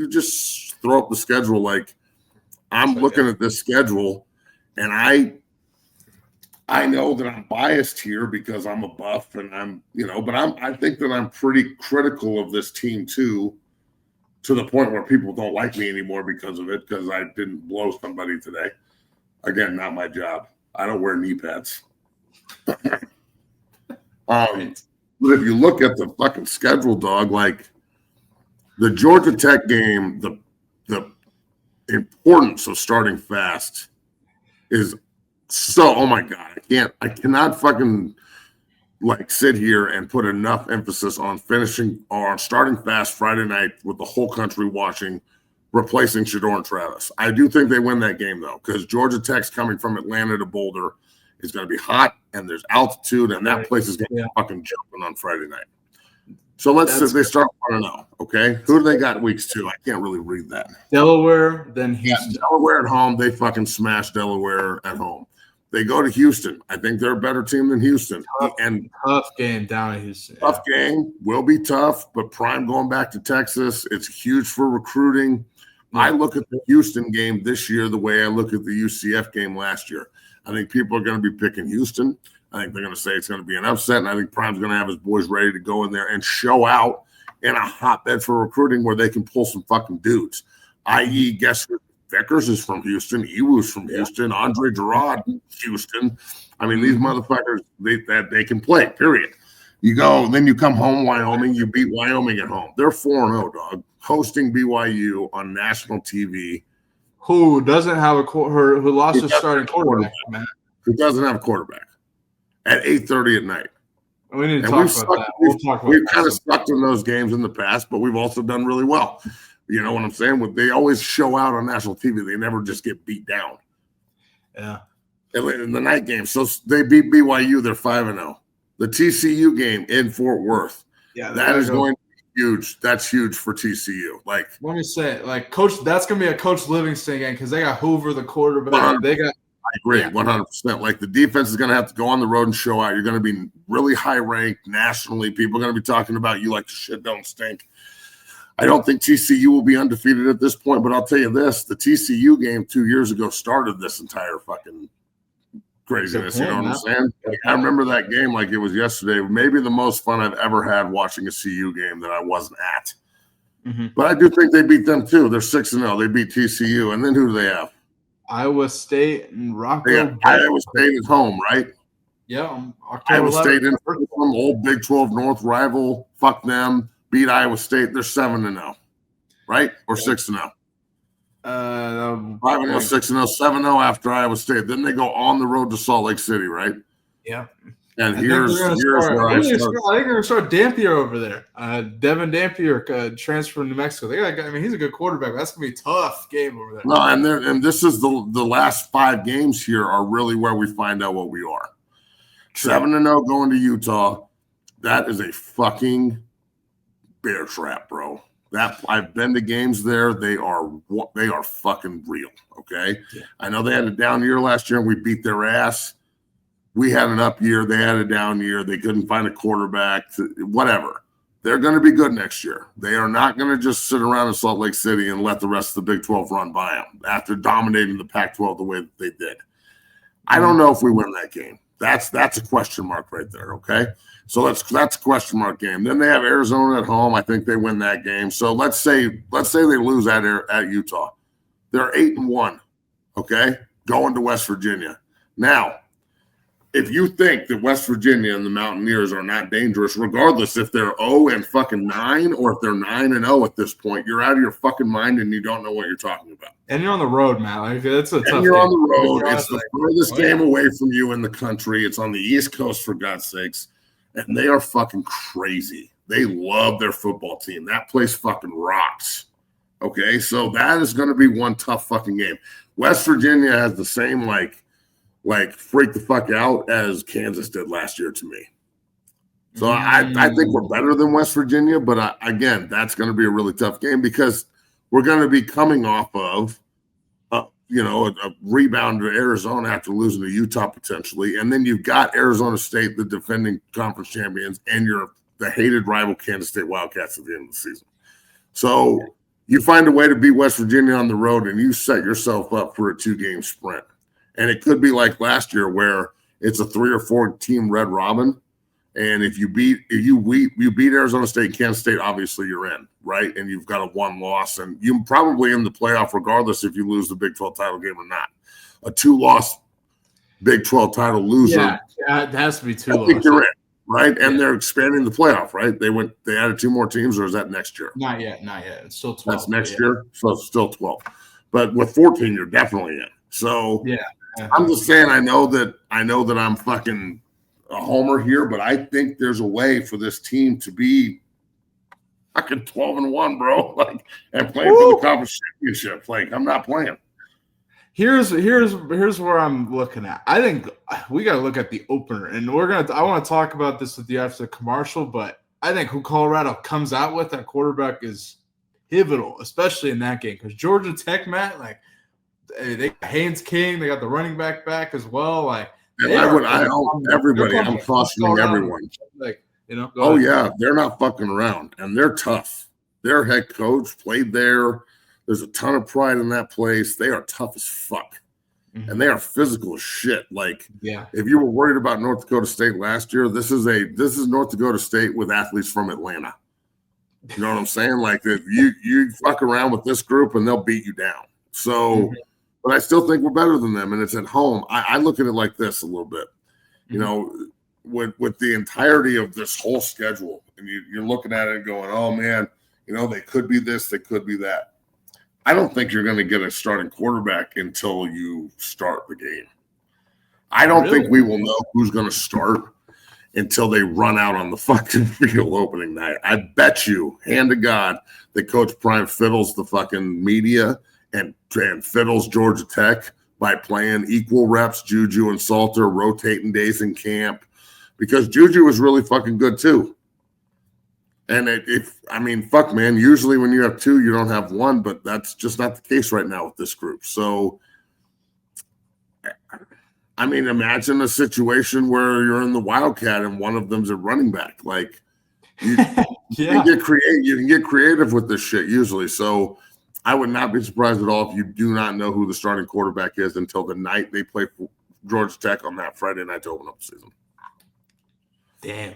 just throw up the schedule. Like I'm looking at this schedule, and I know that I'm biased here because I'm a Buff and but I think that I'm pretty critical of this team too, to the point where people don't like me anymore because of it, because I didn't blow somebody today. Again, not my job. I don't wear knee pads. But if you look at the fucking schedule, dog, like the Georgia Tech game, the importance of starting fast is so, oh my God, I cannot fucking like sit here and put enough emphasis on finishing or on starting fast Friday night with the whole country watching, replacing Shedeur and Travis. I do think they win that game though, because Georgia Tech's coming from Atlanta to Boulder. It's going to be hot and there's altitude, and that place is going to be fucking jumping on Friday night. So let's say they start 1-0, okay? Who do they got weeks 2? I can't really read that. Delaware, then Houston. Yeah, Delaware at home. They fucking smash Delaware at home. They go to Houston. I think they're a better team than Houston. Tough game down at Houston. Tough game. Will be tough, but Prime going back to Texas, it's huge for recruiting. Yeah. I look at the Houston game this year the way I look at the UCF game last year. I think people are going to be picking Houston. I think they're going to say it's going to be an upset, and I think Prime's going to have his boys ready to go in there and show out in a hotbed for recruiting where they can pull some fucking dudes, i.e., guess who? Vickers is from Houston. Ewu's from Houston. Andre Gerard, Houston. I mean, these motherfuckers, they can play, period. You go, then you come home, Wyoming. You beat Wyoming at home. They're 4-0, dog. Hosting BYU on national TV. Who doesn't have who lost his starting quarterback, man? Who doesn't have a quarterback at 8:30 at night. We need to talk about that. We've kind of sucked in those games in the past, but we've also done really well. You know what I'm saying? They always show out on national TV. They never just get beat down. Yeah. In the night game. So they beat BYU. They're 5-0. The TCU game in Fort Worth. Yeah. That is going to be huge. That's huge for TCU. Like, let me say, like, Coach, that's going to be a Coach Livingston game because they got Hoover, the quarterback. They got. I agree, 100%. Like, the defense is going to have to go on the road and show out. You're going to be really high ranked nationally. People are going to be talking about you like shit don't stink. I don't think TCU will be undefeated at this point, but I'll tell you this, the TCU game 2 years ago started this entire fucking craziness, you know what I'm saying? Like, I remember that game like it was yesterday, maybe the most fun I've ever had watching a CU game that I wasn't at. Mm-hmm. But I do think they beat them too. They're 6-0. They beat TCU. And then who do they have? Iowa State and Rockville. Iowa State is home, right? Yeah. Iowa State in old Big 12 North rival. Fuck them. Beat Iowa State. They're 7-0, right? Or 6-0. 5-0, 6-0, 7-0 after Iowa State. Then they go on the road to Salt Lake City, right? Yeah. And here's where I think they're going to start Dampier over there. Devin Dampier transferred from New Mexico. He's a good quarterback. That's going to be a tough game over there. No, and this is the last 5 games here are really where we find out what we are. 7-0 going to Utah. That is a fucking bear trap, bro. That I've been to games there. They are fucking real. Okay. Yeah. I know they had a down year last year and we beat their ass. We had an up year. They had a down year. They couldn't find a quarterback. Whatever. They're going to be good next year. They are not going to just sit around in Salt Lake City and let the rest of the Big 12 run by them after dominating the Pac-12 the way that they did. I don't know if we win that game. That's a question mark right there. Okay. So that's a question mark game. Then they have Arizona at home. I think they win that game. So let's say they lose at Utah. They're 8-1, okay, going to West Virginia. Now, if you think that West Virginia and the Mountaineers are not dangerous, regardless if they're 0-9 or if they're 9-0 at this point, you're out of your fucking mind and you don't know what you're talking about. And you're on the road, man. Like, it's a tough and you're game. On the road. It's the furthest game away from you in the country. It's on the East Coast, for God's sakes. And they are fucking crazy. They love their football team. That place fucking rocks. Okay, so that is going to be one tough fucking game. West Virginia has the same like freak the fuck out as Kansas did last year to me. So I think we're better than West Virginia, but again, that's going to be a really tough game because we're going to be coming off of a rebound to Arizona after losing to Utah potentially. And then you've got Arizona State, the defending conference champions, and the hated rival Kansas State Wildcats at the end of the season. So You find a way to beat West Virginia on the road, and you set yourself up for a 2-game sprint. And it could be like last year where it's a 3 or 4 team red robin. And if you beat Arizona State, Kansas State, obviously you're in, right? And you've got a 1 loss, and you're probably in the playoff regardless if you lose the Big 12 title game or not. A 2-loss Big 12 title loser. Yeah, it has to be 2 I think losses. you're in, right? And they're expanding the playoff, right? They added 2 more teams, or is that next year? Not yet. It's still 12. That's next year, so it's still 12. But with 14, you're definitely in. So I'm just saying, I know that I'm fucking a homer here, but I think there's a way for this team to be fucking 12-1, bro. Like, and playing for the conference championship. Like, I'm not playing. Here's where I'm looking at. I think we got to look at the opener, and I want to talk about this with you after the commercial, but I think who Colorado comes out with at quarterback is pivotal, especially in that game, because Georgia Tech, Matt, like they got Haynes King, they got the running back as well. Like, and I'm cautioning everyone. Like, they're not fucking around, and they're tough. Their head coach played there. There's a ton of pride in that place. They are tough as fuck. Mm-hmm. And they are physical as shit. Like, if you were worried about North Dakota State last year, this is North Dakota State with athletes from Atlanta. You know what I'm saying? Like, that you fuck around with this group and they'll beat you down. So, but I still think we're better than them, and it's at home. I look at it like this a little bit. You know, with the entirety of this whole schedule, and you're looking at it and going, oh man, they could be this, they could be that. I don't think you're going to get a starting quarterback until you start the game. I don't think we will know who's going to start until they run out on the fucking field opening night. I bet you, hand to God, that Coach Prime fiddles the fucking media and fiddles Georgia Tech by playing equal reps, Juju and Salter, rotating days in camp, because Juju is really fucking good too. And fuck, man, usually when you have 2, you don't have 1, but that's just not the case right now with this group. So, imagine a situation where you're in the Wildcat and one of them's a running back. Like, you can get creative with this shit usually. So I would not be surprised at all if you do not know who the starting quarterback is until the night they play Georgia Tech on that Friday night to open up the season. Damn.